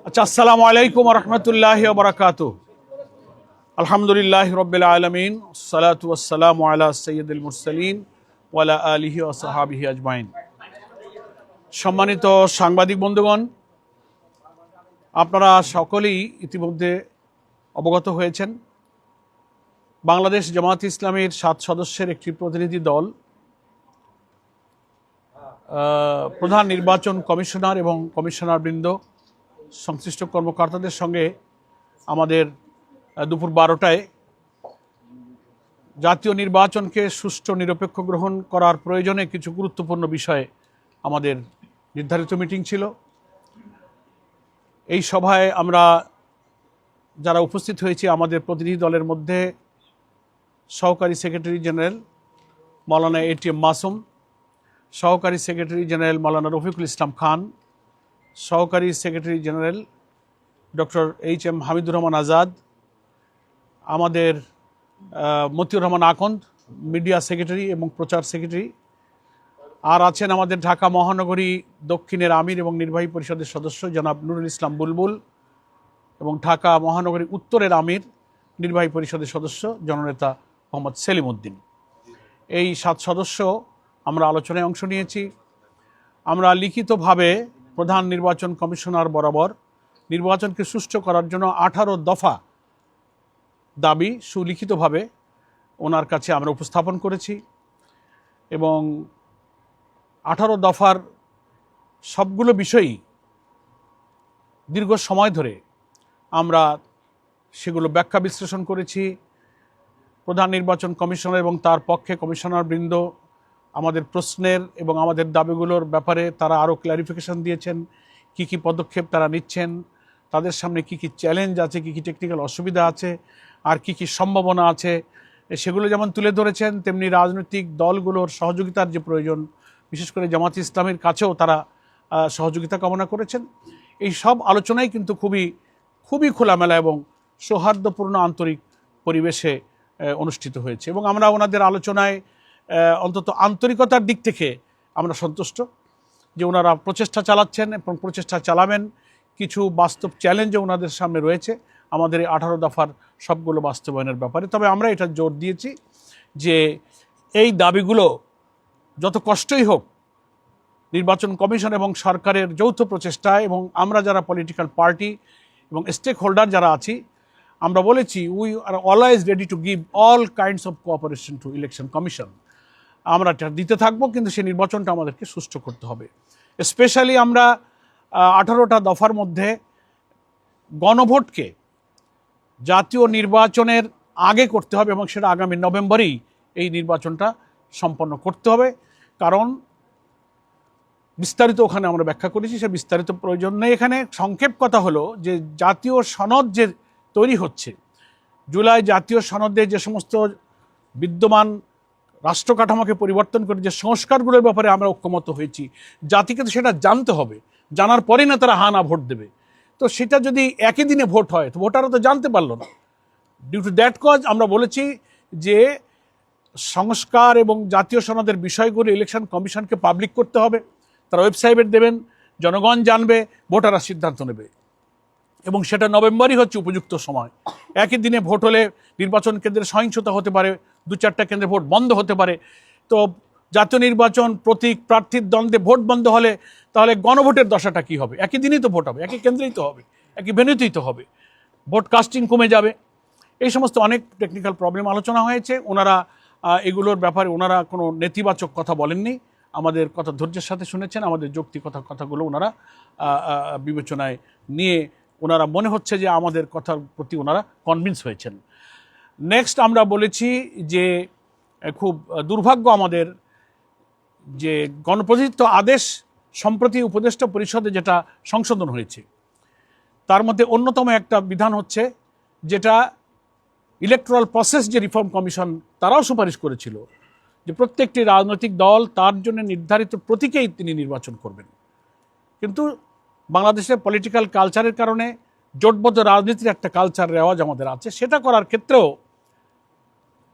আচ্ছা, আসসালামু আলাইকুম ওয়া রাহমাতুল্লাহি ওয়া বারাকাতুহু। আলহামদুলিল্লাহি রাব্বিল আলামিন, সালাতু ওয়াসসালামু আলা সাইয়্যিদিল মুরসালিন ওয়া আলা আলিহি ওয়া সাহবিহি আজমাইন। সম্মানিত সাংবাদিক বন্ধুগণ, আপনারা সকলেই ইতিমধ্যে অবগত হয়েছেন, বাংলাদেশ জামায়াতে ইসলামীর 7 সদস্যের একটি প্রতিনিধি দল প্রধান নির্বাচন কমিশনার এবং কমিশনারবৃন্দ সংশ্লিষ্ট কর্মকর্তাদের সঙ্গে আমাদের দুপুর 12টায় জাতীয় নির্বাচনকে সুষ্ঠু নিরপেক্ষ গ্রহণ করার প্রয়োজনে কিছু গুরুত্বপূর্ণ বিষয়ে আমাদের নির্ধারিত মিটিং ছিল। এই সভায় আমরা যারা উপস্থিত হয়েছি, আমাদের প্রতিনিধি দলের মধ্যে সহকারী সেক্রেটারি জেনারেল মাওলানা এটিএম মাসুম, সহকারী সেক্রেটারি জেনারেল মাওলানা রফিকুল ইসলাম খান, সহকারী secretary general doctor HM. Hamidur Rahman Azad, আমাদের মতিউর রহমান আকন্দ মিডিয়া সেক্রেটারি এবং প্রচার সেক্রেটারি, আর আছেন আমাদের ঢাকা মহানগরী দক্ষিণের আমির এবং নির্বাহী পরিষদের সদস্য জনাব নুরুল ইসলাম বুলবুল, এবং ঢাকা মহানগরী উত্তরের আমির নির্বাহী পরিষদের সদস্য জননেতা মোহাম্মদ সেলিম উদ্দিন। এই 7 সদস্য আমরা আলোচনায় অংশ নিয়েছি। আমরা লিখিতভাবে প্রধান নির্বাচন কমিশনার বরাবর নির্বাচনকে সুষ্ঠু করার জন্য 18 দফা দাবি সুলিখিতভাবে ওনার কাছে আমরা উপস্থাপন করেছি, এবং 18 দফার সবগুলো বিষয়ই দীর্ঘ সময় ধরে আমরা সেগুলো ব্যাখ্যা বিশ্লেষণ করেছি। প্রধান নির্বাচন কমিশনার এবং তার পক্ষে কমিশনারবৃন্দ আমাদের প্রশ্নের এবং আমাদের দাবিগুলোর ব্যাপারে তারা আরও ক্ল্যারিফিকেশন দিয়েছেন, কি কি পদক্ষেপ তারা নিচ্ছেন, তাদের সামনে কি কি চ্যালেঞ্জ আছে, কি কি টেকনিক্যাল অসুবিধা আছে, আর কি কি সম্ভাবনা আছে, সেগুলো যেমন তুলে ধরেছেন, তেমনি রাজনৈতিক দলগুলোর সহযোগিতার যে প্রয়োজন, বিশেষ করে জামায়াতে ইসলামীর কাছেও তারা সহযোগিতা কামনা করেছেন। এই সব আলোচনাই কিন্তু খুবই খোলামেলা এবং সৌহার্দ্যপূর্ণ আন্তরিক পরিবেশে অনুষ্ঠিত হয়েছে, এবং আমরা ওনাদের আলোচনায় অন্তত আন্তরিকতার দিক থেকে আমরা সন্তুষ্ট যে ওনারা প্রচেষ্টা চালাচ্ছেন এবং প্রচেষ্টা চালাবেন। কিছু বাস্তব চ্যালেঞ্জও ওনাদের সামনে রয়েছে আমাদের এই 18 দফার সবগুলো বাস্তবায়নের ব্যাপারে। তবে আমরা এটা জোর দিয়েছি যে এই দাবিগুলো যত কষ্টই হোক, নির্বাচন কমিশন এবং সরকারের যৌথ প্রচেষ্টায়, এবং আমরা যারা পলিটিক্যাল পার্টি এবং স্টেক হোল্ডার যারা আছি, আমরা বলেছি we are always ready to give all kinds of cooperation two election commission. আমরা এটা দিতে থাকবো, কিন্তু সেই নির্বাচনটা আমাদেরকে সুষ্ঠু করতে হবে। স্পেশালি আমরা 18টা দফার মধ্যে গণভোটকে জাতীয় নির্বাচনের আগে করতে হবে, এবং সেটা আগামী নভেম্বরেই এই নির্বাচনটা সম্পন্ন করতে হবে। কারণ বিস্তারিত ওখানে আমরা ব্যাখ্যা করেছি, সে বিস্তারিত প্রয়োজন নেই এখানে। সংক্ষেপ কথা হলো যে জাতীয় সনদ যে তৈরি হচ্ছে, জুলাই জাতীয় সনদে যে সমস্ত বিদ্যমান রাষ্ট্র কাঠামোকে পরিবর্তন করে যে সংস্কারগুলোর ব্যাপারে আমরা ঐক্যমত হয়েছি, জাতিকে তো সেটা জানতে হবে, জানার পরেই না তারা হা না ভোট দেবে। তো সেটা যদি একই দিনে ভোট হয়, তো ভোটাররা তো জানতে পারলো না। ডিউ টু দ্যাট কজ আমরা বলেছি যে সংস্কার এবং জাতীয় সনদের বিষয়গুলো ইলেকশন কমিশনকে পাবলিক করতে হবে, তারা ওয়েবসাইটে দেবেন, জনগণ জানবে, ভোটাররা সিদ্ধান্ত নেবে, এবং সেটা নভেম্বরই হচ্ছে উপযুক্ত সময়। একই দিনে ভোট হলে নির্বাচন কেন্দ্রে সহিংসতা হতে পারে, 2-4টা কেন্দ্রে ভোট বন্ধ হতে পারে। তো জাতীয় নির্বাচন প্রতীক প্রার্থীর দ্বন্দ্বে ভোট বন্ধ হলে তাহলে গণভোটের দশাটা কী হবে? একই দিনেই তো ভোট হবে, একই কেন্দ্রেই তো হবে, একই ভেন্যুতেই তো হবে, ভোট কাস্টিং কমে যাবে। এই সমস্ত অনেক টেকনিক্যাল প্রবলেম আলোচনা হয়েছে। ওনারা এগুলোর ব্যাপারে ওনারা কোনো নেতিবাচক কথা বলেননি, আমাদের কথা ধৈর্যের সাথে শুনেছেন, আমাদের যৌক্তিকতা কথাগুলো ওনারা বিবেচনায় নিয়ে ওনারা মনে হচ্ছে যে আমাদের কথার প্রতি ওনারা কনভিন্স হয়েছেন। নেক্সট আমরা বলেছি যে খুব দুর্ভাগ্য আমাদের যে গণপ্রজাতন্ত্র আদেশ সম্প্রতি উপদেষ্টা পরিষদে যেটা সংশোধন হয়েছে, তার মধ্যে অন্যতম একটা বিধান হচ্ছে যেটা ইলেকট্রাল প্রসেস যে রিফর্ম কমিশন তারাও সুপারিশ করেছিল, যে প্রত্যেকটি রাজনৈতিক দল তার জন্য নির্ধারিত প্রতীকেই তিনি নির্বাচন করবেন। কিন্তু বাংলাদেশের পলিটিক্যাল কালচারের কারণে জোটবদ্ধ রাজনীতির একটা কালচার রেওয়াজ আমাদের আছে, সেটা করার ক্ষেত্রেও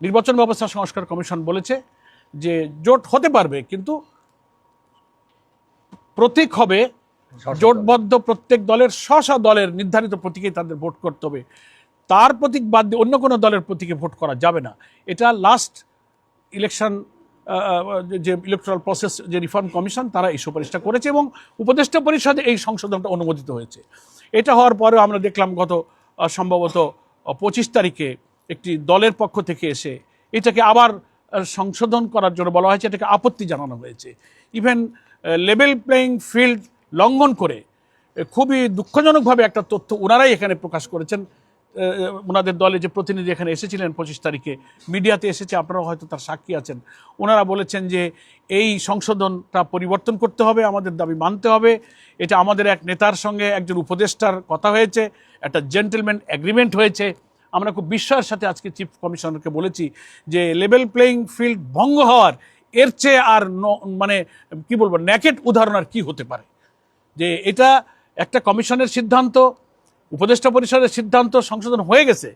নির্বাচন ব্যবস্থা সংস্কার কমিশন বলেছে যে জোট হতে পারবে, কিন্তু প্রতীক হবে জোটবদ্ধ প্রত্যেক দলের স্ব দলের নির্ধারিত প্রতীকে তাদের ভোট করতে হবে, তার প্রতীক বাদ দিয়ে অন্য কোনো দলের প্রতীকে ভোট করা যাবে না। এটা লাস্ট ইলেকশন যে ইলেকট্রাল প্রসেস যে রিফর্ম কমিশন তারা এই সুপারিশটা করেছে এবং উপদেষ্টা পরিষদে এই সংশোধনটা অনুমোদিত হয়েছে। এটা হওয়ার পরেও আমরা দেখলাম গত সম্ভবত 25 তারিখে একটি দলের পক্ষ থেকে এসে এটাকে আবার সংশোধন করার জন্য বলা হয়েছে, এটাকে আপত্তি জানানো হয়েছে। ইভেন লেভেল প্লেয়িং ফিল্ড লঙ্ঘন করে খুবই দুঃখজনকভাবে একটা তথ্য ওনারাই এখানে প্রকাশ করেছেন। ওনাদের দলে যে প্রতিনিধি এখানে এসেছিলেন 25 তারিখে, মিডিয়াতে এসেছে, আপনারাও হয়তো তার সাক্ষী আছেন। ওনারা বলেছেন যে এই সংশোধনটা পরিবর্তন করতে হবে, আমাদের দাবি মানতে হবে। এটা আমাদের এক নেতার সঙ্গে একজন উপদেষ্টার কথা হয়েছে, একটা জেন্টলম্যান এগ্রিমেন্ট হয়েছে। আমরা খুব বিস্ময়ের সাথে আজকে চিফ কমিশনারকে বলেছি যে লেভেল প্লেয়িং ফিল্ড ভঙ্গ হওয়ার এর চেয়ে আর মানে কি বলবো ন্যাকেট উদাহরণ আর কি হতে পারে, যে এটা একটা কমিশনের সিদ্ধান্ত, উপদেষ্টা পরিষদের সিদ্ধান্ত সংশোধন হয়ে গেছে,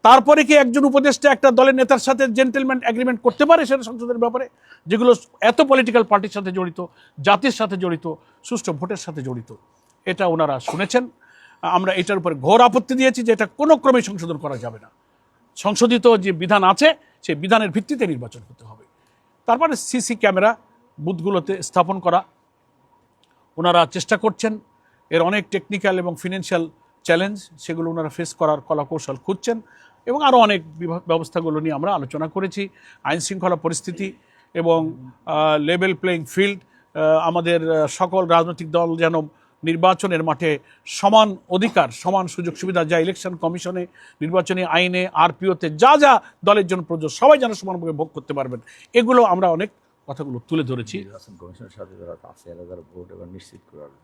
তারপরে কি একজন উপদেষ্টা একটা দলের নেতার সাথে জেন্টলম্যান এগ্রিমেন্ট করতে পারে সেটা সংশোধনের ব্যাপারে, যেগুলো এত পলিটিক্যাল পার্টির সাথে জড়িত, জাতির সাথে জড়িত, সুষ্ঠু ভোটের সাথে জড়িত? এটা ওনারা শুনেছেন। আমরা এটার উপরে ঘোর আপত্তি দিয়েছি যে এটা কোনো ক্রমেই সংশোধন করা যাবে না। সংশোধিত যে বিধান আছে সেই বিধানের ভিত্তিতে নির্বাচন হতে হবে। তারপরে সিসি ক্যামেরা বুথগুলোতে স্থাপন করা ওনারা চেষ্টা করছেন। এর অনেক টেকনিক্যাল এবং ফিনান্সিয়াল চ্যালেঞ্জ, সেগুলো ওনারা ফেস করার কলাকৌশল খুঁজছেন এবং আরও অনেক ব্যবস্থাগুলো নিয়ে আমরা আলোচনা করেছি। আইন শৃঙ্খলা পরিস্থিতি এবং লেভেল প্লেয়িং ফিল্ড, আমাদের সকল রাজনৈতিক দল যেন নির্বাচনের মাঠে সমান অধিকার, সমান সুযোগ সুবিধা, যা ইলেকশন কমিশনে, নির্বাচনী আইনে, আরপিওতে যা যা দলের জন্য প্রযোজ্য, সবাই যেন সমানভাবে ভোগ করতে পারবেন, এগুলো আমরা অনেক কথাগুলো তুলে ধরেছি।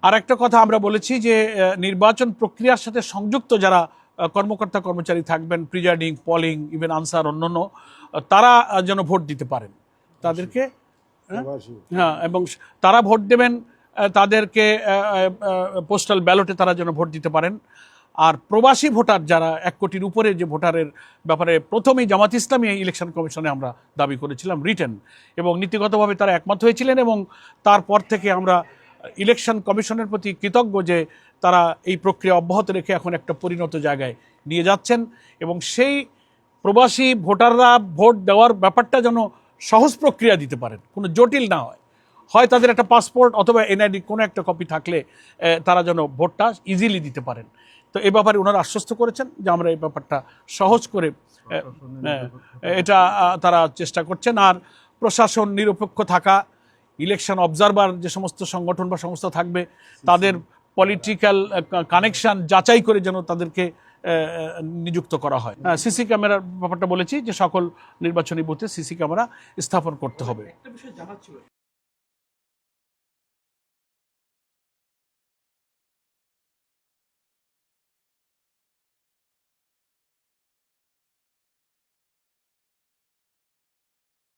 আর একটা কথা আমরা বলেছি যে নির্বাচন প্রক্রিয়ার সাথে সংযুক্ত যারা কর্মকর্তা কর্মচারী থাকবেন, প্রিজাইডিং, পলিং, ইভেন আনসার, অন্যান্য, তারা যেন ভোট দিতে পারেন তাদেরকে, হ্যাঁ, এবং তারা ভোট দেবেন, তাদেরকে পোস্টাল ব্যালটে তারা যেন ভোট দিতে পারেন। আর প্রবাসী ভোটার যারা 1 কোটির উপরে যে ভোটারের ব্যাপারে প্রথমেই জামাত ইসলামী ইলেকশন কমিশনে আমরা দাবি করেছিলাম রিটেন, এবং নীতিগতভাবে তারা একমত হয়েছিলেন এবং তারপর থেকে আমরা ইলেকশন কমিশনের প্রতি কৃতজ্ঞ যে তারা এই প্রক্রিয়া অব্যাহত রেখে এখন একটা পরিণত জায়গায় নিয়ে যাচ্ছেন এবং সেই প্রবাসী ভোটাররা ভোট দেওয়ার ব্যাপারটা যেন সহজ প্রক্রিয়া দিতে পারেন, কোনো জটিল না হয়। হয় তাদের একটা পাসপোর্ট অথবা এনআইডি কোনো একটা কপি থাকলে তারা যেন ভোটটা ইজিলি দিতে পারেন। তো এই ব্যাপারে ওনারা আশ্বস্ত করেছেন যে আমরা এই ব্যাপারটা সহজ করে এটা তারা চেষ্টা করছেন। আর প্রশাসন নিরপেক্ষ থাকা, ইলেকশন অবজারভার যে সমস্ত সংগঠন বা সংস্থা থাকবে তাদের পলিটিক্যাল কানেকশন যাচাই করে যেন তাদেরকে নিযুক্ত করা হয়। সিসি ক্যামেরার ব্যাপারটা বলেছি যে সকল নির্বাচনী বুথে সিসি ক্যামেরা স্থাপন করতে হবে।